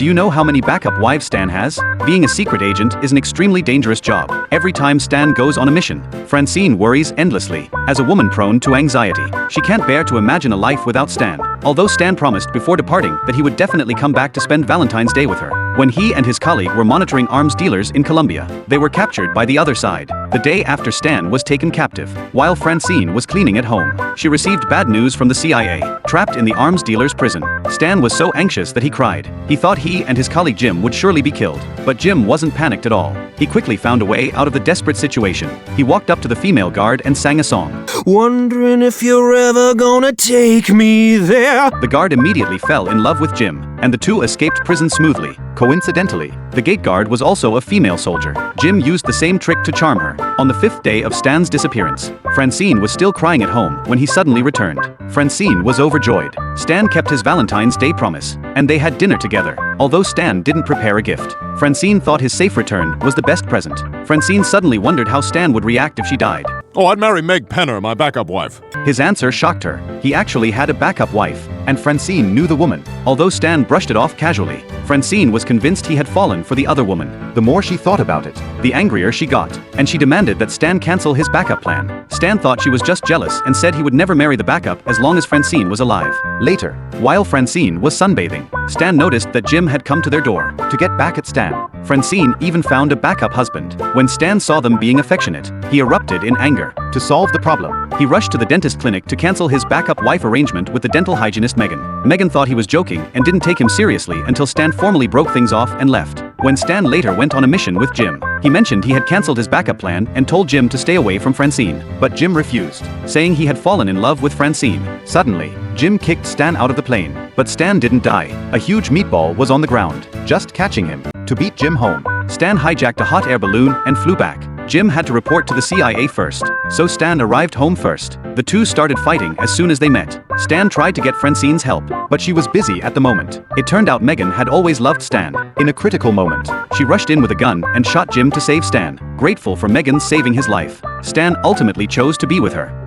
Do you know how many backup wives Stan has? Being a secret agent is an extremely dangerous job. Every time Stan goes on a mission, Francine worries endlessly. As a woman prone to anxiety, she can't bear to imagine a life without Stan. Although Stan promised before departing that he would definitely come back to spend Valentine's Day with her. When he and his colleague were monitoring arms dealers in Colombia, they were captured by the other side. The day after Stan was taken captive, while Francine was cleaning at home, she received bad news from the CIA. Trapped in the arms dealer's prison, Stan was so anxious that he cried. He thought he and his colleague Jim would surely be killed, but Jim wasn't panicked at all. He quickly found a way out of the desperate situation. He walked up to the female guard and sang a song. Wondering if you're ever gonna take me there. The guard immediately fell in love with Jim, and the two escaped prison smoothly. Coincidentally, the gate guard was also a female soldier. Jim used the same trick to charm her. On the 5th day of Stan's disappearance, Francine was still crying at home when he suddenly returned. Francine was overjoyed. Stan kept his Valentine's Day promise, and they had dinner together. Although Stan didn't prepare a gift, Francine thought his safe return was the best present. Francine suddenly wondered how Stan would react if she died. Oh, I'd marry Meg Penner, my backup wife. His answer shocked her. He actually had a backup wife, and Francine knew the woman. Although Stan brushed it off casually, Francine was convinced he had fallen for the other woman. The more she thought about it, the angrier she got, and she demanded that Stan cancel his backup plan. Stan thought she was just jealous and said he would never marry the backup as long as Francine was alive. Later, while Francine was sunbathing, Stan noticed that Jim had come to their door to get back at Stan. Francine even found a backup husband. When Stan saw them being affectionate, he erupted in anger. To solve the problem, he rushed to the dentist clinic to cancel his backup wife arrangement with the dental hygienist Megan. Megan thought he was joking and didn't take him seriously until Stan formally broke things off and left. When Stan later went on a mission with Jim, he mentioned he had cancelled his backup plan and told Jim to stay away from Francine. But Jim refused, saying he had fallen in love with Francine. Suddenly, Jim kicked Stan out of the plane. But Stan didn't die. A huge meatball was on the ground, just catching him. To beat Jim home, Stan hijacked a hot air balloon and flew back. Jim had to report to the CIA first, so Stan arrived home first. The two started fighting as soon as they met. Stan tried to get Francine's help, but she was busy at the moment. It turned out Megan had always loved Stan. In a critical moment, she rushed in with a gun and shot Jim to save Stan. Grateful for Megan saving his life, Stan ultimately chose to be with her.